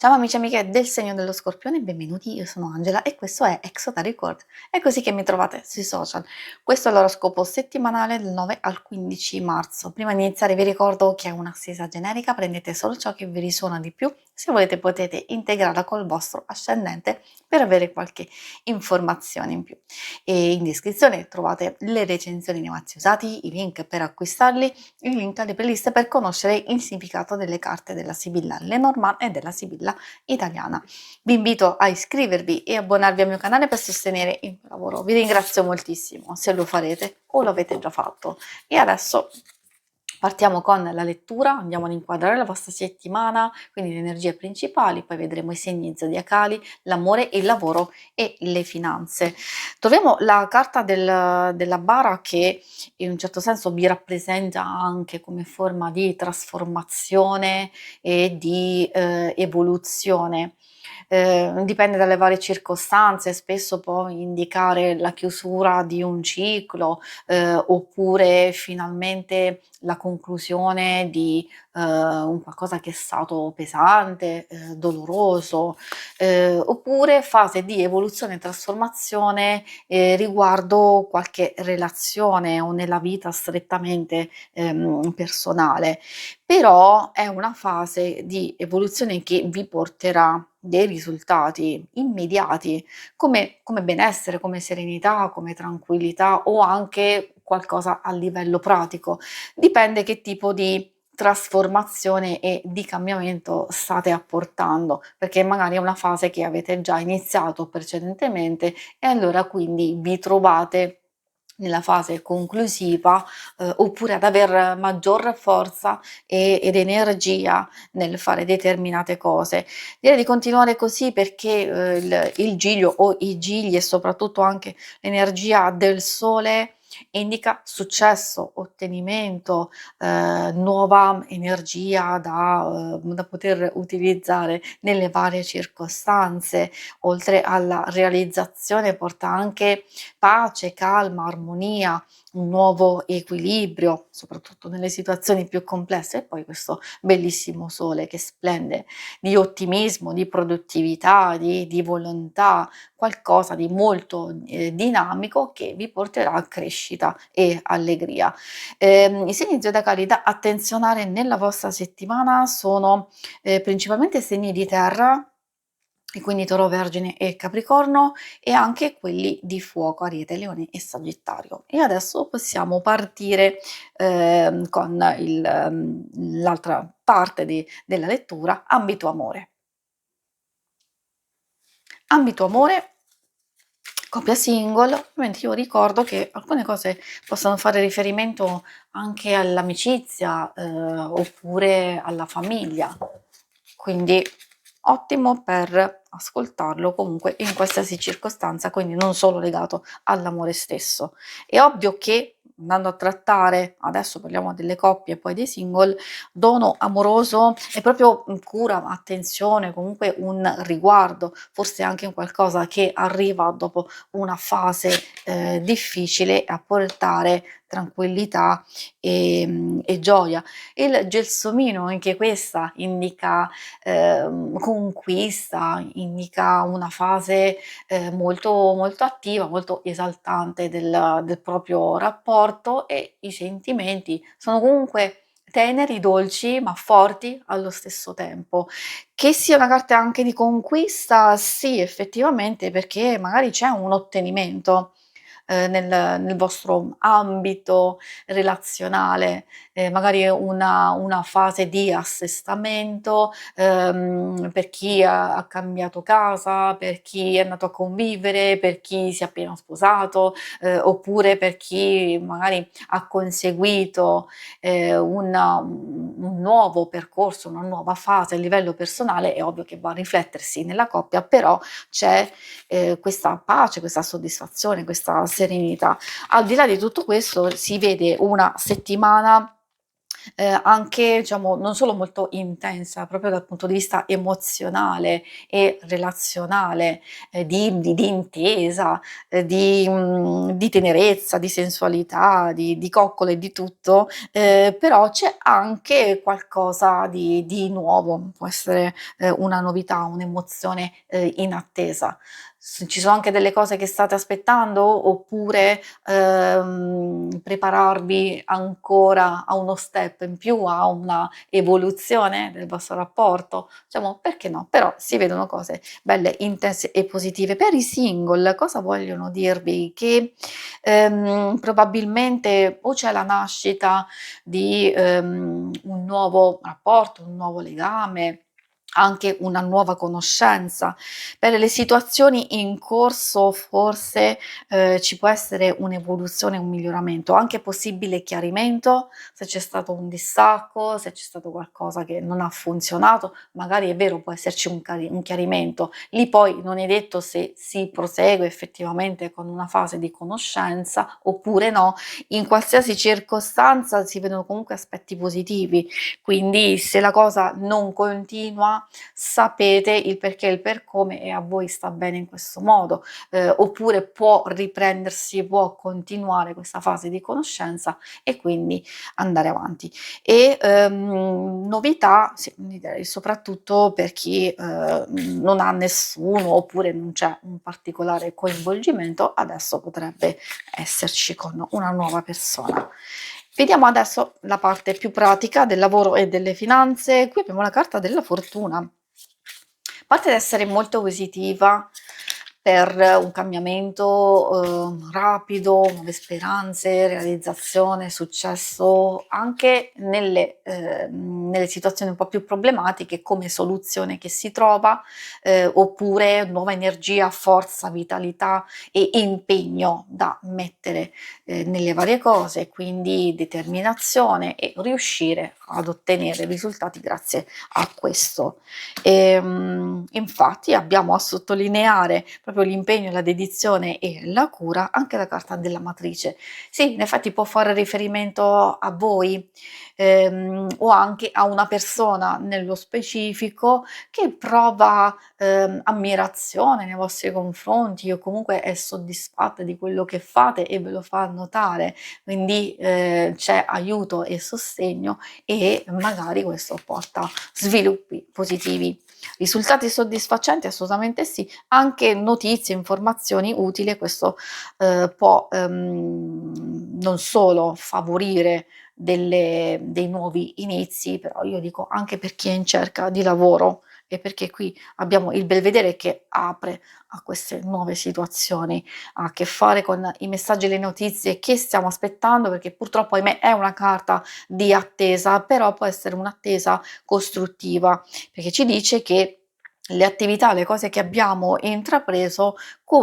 Ciao amici e amiche del segno dello Scorpione, benvenuti, io sono Angela e questo è Exota Record. È così che mi trovate sui social. Questo è l'oroscopo settimanale del 9 al 15 marzo. Prima di iniziare vi ricordo che è un'assisa generica, prendete solo ciò che vi risuona di più. Se volete potete integrarla col vostro ascendente per avere qualche informazione in più. E in descrizione trovate le recensioni nei mazzi usati, i link per acquistarli, il link alle playlist per conoscere il significato delle carte della Sibilla Lenormand e della Sibilla italiana. Vi invito a iscrivervi e abbonarvi al mio canale per sostenere il mio lavoro. Vi ringrazio moltissimo se lo farete o lo avete già fatto. E adesso partiamo con la lettura, andiamo ad inquadrare la vostra settimana, quindi le energie principali, poi vedremo i segni zodiacali, l'amore, il lavoro e le finanze. Troviamo la carta della bara che in un certo senso vi rappresenta anche come forma di trasformazione e di evoluzione. Dipende dalle varie circostanze, spesso può indicare la chiusura di un ciclo, oppure finalmente la conclusione di un qualcosa che è stato pesante, doloroso, oppure fase di evoluzione e trasformazione riguardo qualche relazione o nella vita strettamente personale. Però è una fase di evoluzione che vi porterà dei risultati immediati, come benessere, come serenità, come tranquillità o anche qualcosa a livello pratico. Dipende che tipo di trasformazione e di cambiamento state apportando, perché magari è una fase che avete già iniziato precedentemente e allora quindi vi trovate nella fase conclusiva, oppure ad aver maggior forza ed energia nel fare determinate cose. Direi di continuare così perché, il Giglio o i Gigli e soprattutto anche l'energia del Sole indica successo, ottenimento, nuova energia da poter utilizzare nelle varie circostanze. Oltre alla realizzazione porta anche pace, calma, armonia, un nuovo equilibrio, soprattutto nelle situazioni più complesse, e poi questo bellissimo sole che splende di ottimismo, di produttività, di volontà, qualcosa di molto dinamico che vi porterà a crescita e allegria. I segni zodiacali da attenzionare nella vostra settimana sono principalmente segni di terra, e quindi Toro, Vergine e Capricorno, e anche quelli di fuoco, Ariete, Leone e Sagittario. E adesso possiamo partire con l'altra parte della lettura, ambito amore. Ambito amore, coppia single, ovviamente io ricordo che alcune cose possono fare riferimento anche all'amicizia, oppure alla famiglia, quindi ottimo per ascoltarlo comunque in qualsiasi circostanza, quindi non solo legato all'amore stesso. È ovvio che andando a trattare, adesso parliamo delle coppie e poi dei single, dono amoroso è proprio cura, attenzione, comunque un riguardo, forse anche un qualcosa che arriva dopo una fase difficile a portare tranquillità e gioia. Il gelsomino, anche questa indica conquista, indica una fase molto, molto attiva, molto esaltante del proprio rapporto, e i sentimenti sono comunque teneri, dolci, ma forti allo stesso tempo. Che sia una carta anche di conquista, sì, effettivamente, perché magari c'è un ottenimento nel vostro ambito relazionale, magari una fase di assestamento, per chi ha cambiato casa, per chi è andato a convivere, per chi si è appena sposato, oppure per chi magari ha conseguito un nuovo percorso, una nuova fase a livello personale. È ovvio che va a riflettersi nella coppia, però c'è questa pace, questa soddisfazione, questa serenità. Al di là di tutto questo si vede una settimana anche diciamo non solo molto intensa, proprio dal punto di vista emozionale e relazionale, di intesa, di tenerezza, di sensualità, di coccole e di tutto, però c'è anche qualcosa di nuovo, può essere, una novità, un'emozione, inattesa. Ci sono anche delle cose che state aspettando oppure, prepararvi ancora a uno step in più, a una evoluzione del vostro rapporto? Diciamo, perché no? Però si vedono cose belle, intense e positive. Per i single cosa vogliono dirvi? Che, probabilmente o c'è la nascita di, un nuovo rapporto, un nuovo legame, anche una nuova conoscenza. Per le situazioni in corso forse, ci può essere un'evoluzione, un miglioramento, anche possibile chiarimento, se c'è stato un distacco, se c'è stato qualcosa che non ha funzionato, magari è vero può esserci un chiarimento. Lì poi non è detto se si prosegue effettivamente con una fase di conoscenza oppure no. In qualsiasi circostanza si vedono comunque aspetti positivi, quindi se la cosa non continua sapete il perché e il per come e a voi sta bene in questo modo, oppure può riprendersi, può continuare questa fase di conoscenza e quindi andare avanti. E, novità, sì, direi soprattutto per chi, non ha nessuno oppure non c'è un particolare coinvolgimento, adesso potrebbe esserci con una nuova persona. Vediamo adesso la parte più pratica del lavoro e delle finanze. Qui abbiamo la carta della fortuna. Parte ad essere molto positiva per un cambiamento, rapido, nuove speranze, realizzazione, successo, anche nelle situazioni un po' più problematiche come soluzione che si trova, oppure nuova energia, forza, vitalità e impegno da mettere, nelle varie cose, quindi determinazione e riuscire ad ottenere risultati grazie a questo. Infatti abbiamo a sottolineare proprio l'impegno, la dedizione e la cura anche la carta della matrice. Sì, in effetti può fare riferimento a voi, o anche a una persona nello specifico che prova, ammirazione nei vostri confronti o comunque è soddisfatta di quello che fate e ve lo fa notare, quindi, c'è aiuto e sostegno e magari questo porta sviluppi positivi. Risultati soddisfacenti? Assolutamente sì, anche notizie, informazioni utili e questo, può, non solo favorire dei nuovi inizi, però io dico anche per chi è in cerca di lavoro e perché qui abbiamo il belvedere che apre a queste nuove situazioni, ha a che fare con i messaggi e le notizie che stiamo aspettando, perché purtroppo ahimè è una carta di attesa, però può essere un'attesa costruttiva, perché ci dice che le attività, le cose che abbiamo intrapreso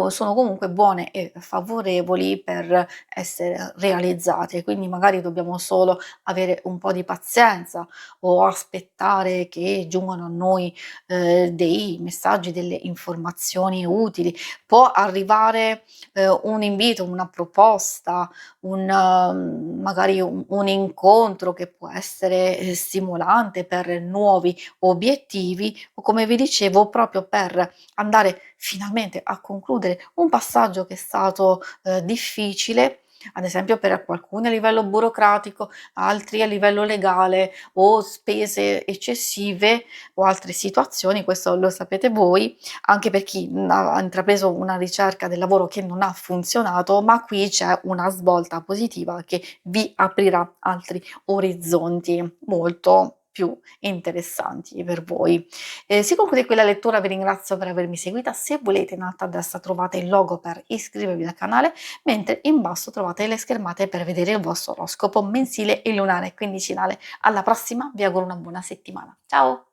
sono comunque buone e favorevoli per essere realizzate, quindi magari dobbiamo solo avere un po' di pazienza o aspettare che giungano a noi dei messaggi, delle informazioni utili. Può arrivare un invito, una proposta, magari un incontro che può essere, stimolante per nuovi obiettivi o come vi dicevo proprio per andare finalmente a concludere un passaggio che è stato, difficile, ad esempio per alcuni a livello burocratico, altri a livello legale o spese eccessive o altre situazioni, questo lo sapete voi, anche per chi, ha intrapreso una ricerca del lavoro che non ha funzionato, ma qui c'è una svolta positiva che vi aprirà altri orizzonti molto più interessanti per voi. Si conclude qui la lettura, vi ringrazio per avermi seguita. Se volete in alto a destra trovate il logo per iscrivervi al canale, mentre in basso trovate le schermate per vedere il vostro oroscopo mensile e lunare quindicinale. Alla prossima, vi auguro una buona settimana. Ciao!